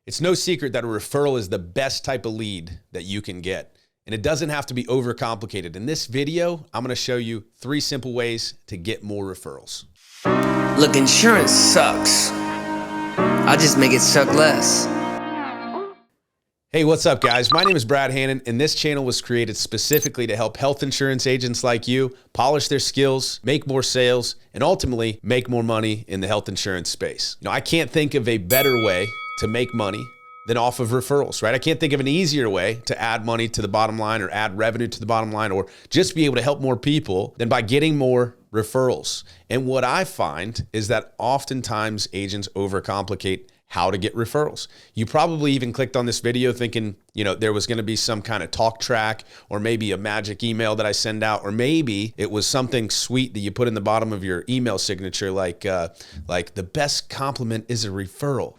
It's no secret that a referral is the best type of lead that you can get. And it doesn't have to be overcomplicated. In this video, I'm gonna show you 3 simple ways to get more referrals. Look, insurance sucks. I just make it suck less. Hey, what's up guys? My name is Brad Hannon, and this channel was created specifically to help health insurance agents like you polish their skills, make more sales, and ultimately make more money in the health insurance space. I can't think of a better way to make money than off of referrals, right? I can't think of an easier way to add money to the bottom line or add revenue to the bottom line or just be able to help more people than by getting more referrals. And what I find is that oftentimes agents overcomplicate how to get referrals. You probably even clicked on this video thinking, there was going to be some kind of talk track or maybe a magic email that I send out, or maybe it was something sweet that you put in the bottom of your email signature, like the best compliment is a referral.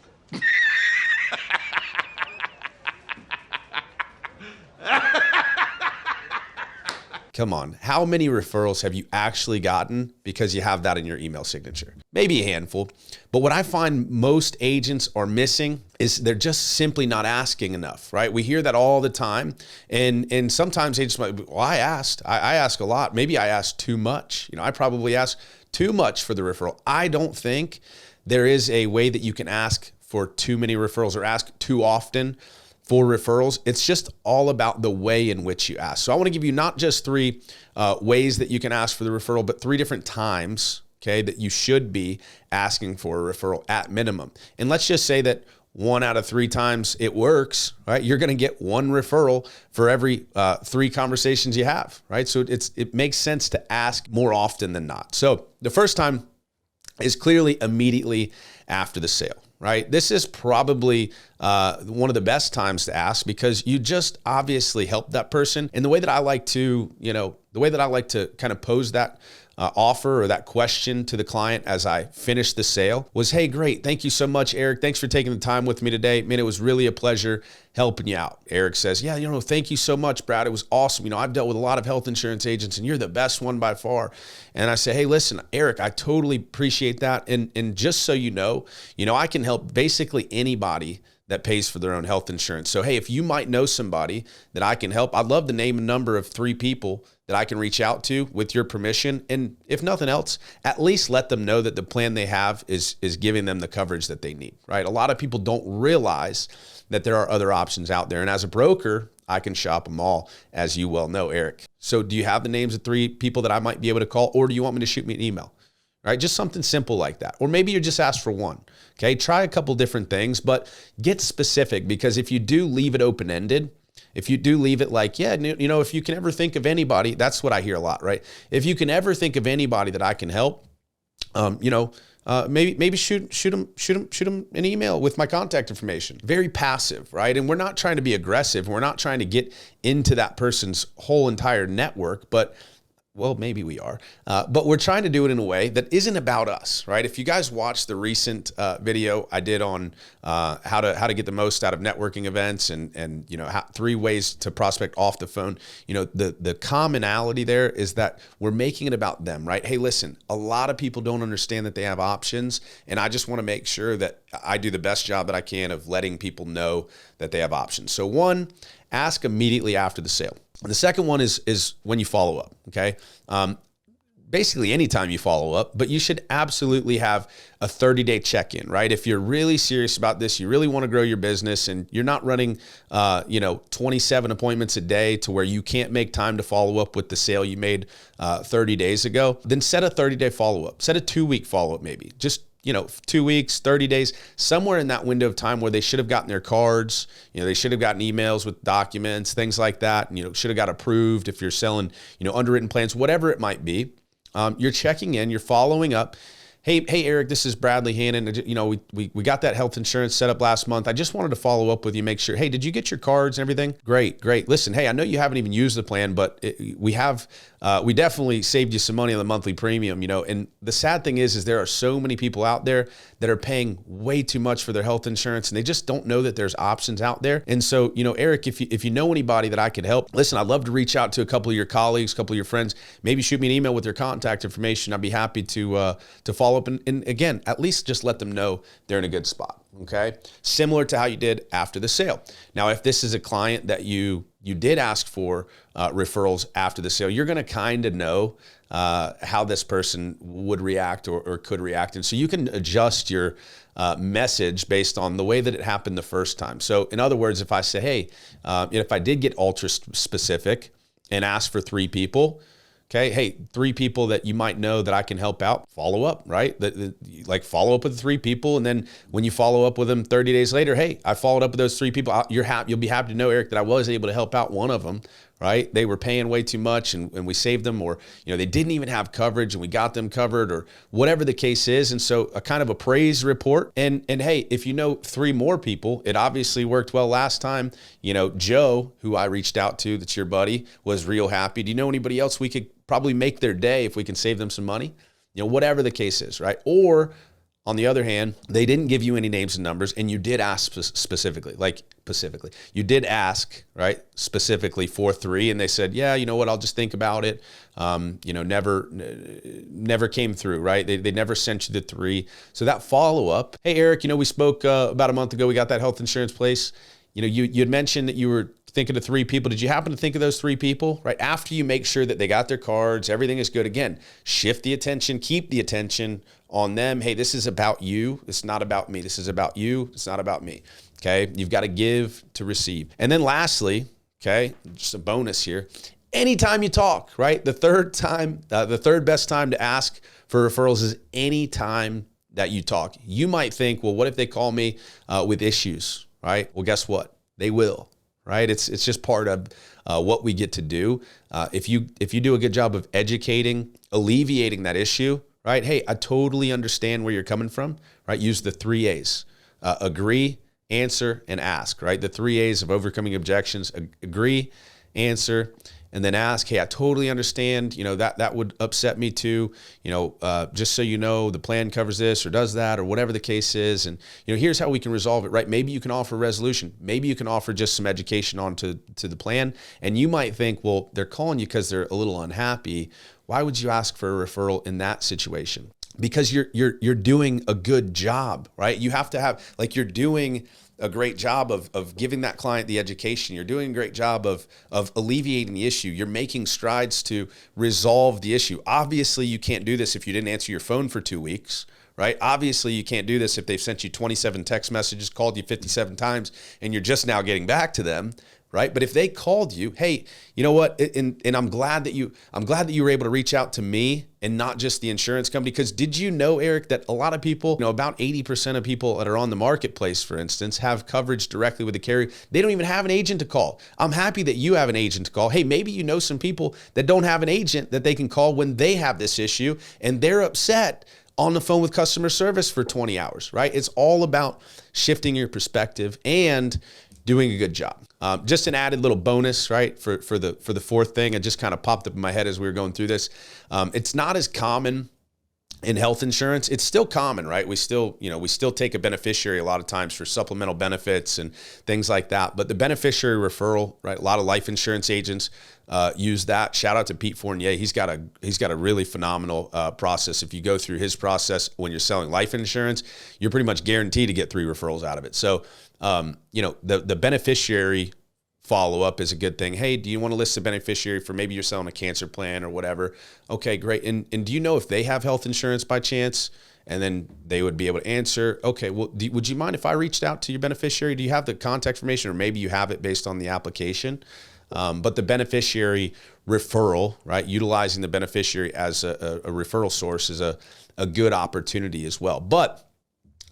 Come on, how many referrals have you actually gotten because you have that in your email signature? Maybe a handful, but what I find most agents are missing is they're just simply not asking enough, right? We hear that all the time, and sometimes agents might be, well, I ask a lot. Maybe I asked too much. I probably asked too much for the referral. I don't think there is a way that you can ask for too many referrals or ask too often for referrals. It's just all about the way in which you ask. So I want to give you not just 3 ways that you can ask for the referral, but 3 different times, okay, that you should be asking for a referral at minimum. And let's just say that 1 out of 3 times it works, right? You're going to get 1 referral for every 3 conversations you have, right? So it makes sense to ask more often than not. So the first time is clearly immediately after the sale, right? This is probably one of the best times to ask because you just obviously helped that person. And the way that I like to, kind of pose that offer or that question to the client as I finish the sale was, hey, great. Thank you so much, Eric. Thanks for taking the time with me today. Man, it was really a pleasure helping you out. Eric says, yeah, thank you so much, Brad. It was awesome. I've dealt with a lot of health insurance agents and you're the best one by far. And I say, hey, listen, Eric, I totally appreciate that. And just so you know, I can help basically anybody that pays for their own health insurance. So, hey, if you might know somebody that I can help, I'd love to name a number of 3 people that I can reach out to with your permission. And if nothing else, at least let them know that the plan they have is giving them the coverage that they need, right? A lot of people don't realize that there are other options out there. And as a broker, I can shop them all, as you well know, Eric. So do you have the names of 3 people that I might be able to call, or do you want me to shoot me an email? Right? Just something simple like that. Or maybe you just ask for 1. Okay. Try a couple different things, but get specific, because if you do leave it open-ended, if you do leave it like, yeah, if you can ever think of anybody, that's what I hear a lot, right? If you can ever think of anybody that I can help, maybe shoot them an email with my contact information. Very passive, right? And we're not trying to be aggressive. We're not trying to get into that person's whole entire network, but well, maybe we are, but we're trying to do it in a way that isn't about us, right? If you guys watched the recent video I did on how to get the most out of networking events and 3 ways to prospect off the phone, the commonality there is that we're making it about them, right? Hey, listen, a lot of people don't understand that they have options, and I just want to make sure that I do the best job that I can of letting people know that they have options. So 1, ask immediately after the sale. And the second one is when you follow up, okay? Basically anytime you follow up, but you should absolutely have a 30-day check-in, right? If you're really serious about this, you really want to grow your business and you're not running, 27 appointments a day to where you can't make time to follow up with the sale you made 30 days ago, then set a 30-day follow-up. Set a 2-week follow-up maybe. Just 2 weeks, 30 days, somewhere in that window of time where they should have gotten their cards, they should have gotten emails with documents, things like that, and, should have got approved if you're selling, underwritten plans, whatever it might be. You're checking in, you're following up. Hey, Eric, this is Bradley Hannon. We got that health insurance set up last month. I just wanted to follow up with you, make sure, hey, did you get your cards and everything? Great. Listen, hey, I know you haven't even used the plan, but we definitely saved you some money on the monthly premium, and the sad thing is there are so many people out there that are paying way too much for their health insurance, and they just don't know that there's options out there. And so, Eric, if you know anybody that I could help, listen, I'd love to reach out to a couple of your colleagues, a couple of your friends, maybe shoot me an email with their contact information. I'd be happy to follow follow up. And again, at least just let them know they're in a good spot. Okay. Similar to how you did after the sale. Now, if this is a client that you did ask for referrals after the sale, you're going to kind of know how this person would react or could react. And so you can adjust your message based on the way that it happened the first time. So in other words, if I say, hey, if I did get ultra specific and ask for 3 people, okay, hey, 3 people that you might know that I can help out, follow up, right? Like follow up with 3 people. And then when you follow up with them 30 days later, hey, I followed up with those 3 people. You'll be happy to know, Eric, that I was able to help out one of them, right? They were paying way too much and we saved them, or, they didn't even have coverage and we got them covered, or whatever the case is. And so a kind of a praise report. And hey, if you know 3 more people, it obviously worked well last time. Joe, who I reached out to, that's your buddy, was real happy. Do you know anybody else we could probably make their day if we can save them some money? Whatever the case is, right? Or on the other hand, they didn't give you any names and numbers, and you did ask specifically, you did ask, right, specifically for 3, and they said, yeah, you know what, I'll just think about it. Never came through, right? They never sent you the 3. So that follow-up, hey, Eric, we spoke about a month ago, we got that health insurance place. You had mentioned that you were thinking of 3 people. Did you happen to think of those 3 people, right? After you make sure that they got their cards, everything is good. Again, shift the attention, keep the attention on them. Hey, this is about you. It's not about me. This is about you. It's not about me. Okay. You've got to give to receive. And then lastly, okay, just a bonus here. Anytime you talk, right? The third best time to ask for referrals is any time that you talk. You might think, well, what if they call me with issues, right? Well, guess what? They will. Right? It's just part of what we get to do. If you do a good job of educating, alleviating that issue, right? Hey, I totally understand where you're coming from, right? Use the 3 A's, agree, answer, and ask, right? The 3 A's of overcoming objections: agree, answer, and then ask. Hey, I totally understand, that would upset me too. Just so you know, the plan covers this or does that or whatever the case is. And, here's how we can resolve it, right? Maybe you can offer resolution. Maybe you can offer just some education onto the plan. And you might think, well, they're calling you because they're a little unhappy. Why would you ask for a referral in that situation? Because you're doing a good job, right? You have to have, you're doing a great job of giving that client the education. You're doing a great job of alleviating the issue. You're making strides to resolve the issue. Obviously, you can't do this if you didn't answer your phone for 2 weeks, right? Obviously, you can't do this if they've sent you 27 text messages, called you 57 times, and you're just now getting back to them, right? But if they called you, hey, you know what? And I'm glad that you were able to reach out to me and not just the insurance company. Because did you know, Eric, that a lot of people, about 80% of people that are on the marketplace, for instance, have coverage directly with the carrier. They don't even have an agent to call. I'm happy that you have an agent to call. Hey, maybe you know some people that don't have an agent that they can call when they have this issue and they're upset on the phone with customer service for 20 hours, right? It's all about shifting your perspective and doing a good job. Just an added little bonus, right? For the 4th thing, it just kind of popped up in my head as we were going through this. It's not as common in health insurance. It's still common, right? We still take a beneficiary a lot of times for supplemental benefits and things like that. But the beneficiary referral, right? A lot of life insurance agents use that. Shout out to Pete Fournier. He's got a really phenomenal process. If you go through his process when you're selling life insurance, you're pretty much guaranteed to get 3 referrals out of it. So, the beneficiary follow-up is a good thing. Hey, do you want to list a beneficiary for maybe you're selling a cancer plan or whatever? Okay, great. And do you know if they have health insurance by chance? And then they would be able to answer, okay, well, would you mind if I reached out to your beneficiary? Do you have the contact information, or maybe you have it based on the application? But the beneficiary referral, right, utilizing the beneficiary as a referral source is a good opportunity as well. But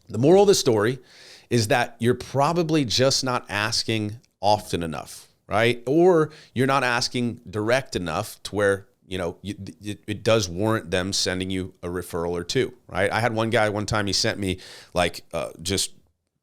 the moral of the story is that you're probably just not asking often enough, right? Or you're not asking direct enough to where, it does warrant them sending you a referral or 2, right? I had one guy one time, he sent me just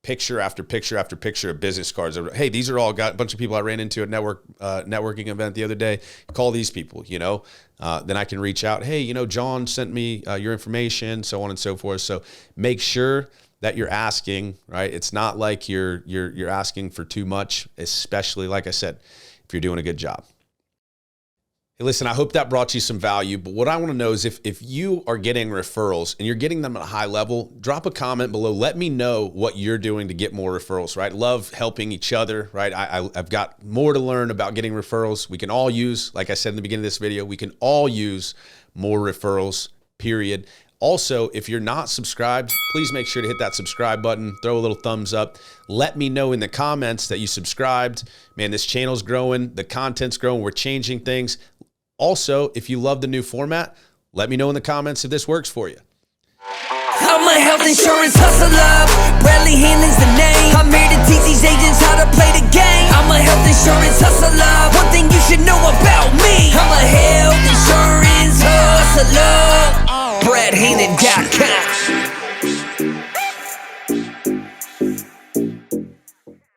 picture after picture after picture of business cards. Hey, these are all got a bunch of people I ran into at networking event the other day. Call these people, then I can reach out. Hey, John sent me your information, so on and so forth. So make sure that you're asking, right? It's not like you're asking for too much, especially, like I said, if you're doing a good job. Hey, listen, I hope that brought you some value, but what I want to know is if you are getting referrals and you're getting them at a high level, drop a comment below. Let me know what you're doing to get more referrals, right? Love helping each other, right? I've got more to learn about getting referrals. We can all use, like I said in the beginning of this video, we can all use more referrals, period. Also, if you're not subscribed, please make sure to hit that subscribe button, throw a little thumbs up. Let me know in the comments that you subscribed. Man, this channel's growing, the content's growing, we're changing things. Also, if you love the new format, let me know in the comments if this works for you. I'm a health insurance hustler, Bradley Hannon's the name. I'm here to teach these agents how to play the game. I'm a health insurance hustler, one thing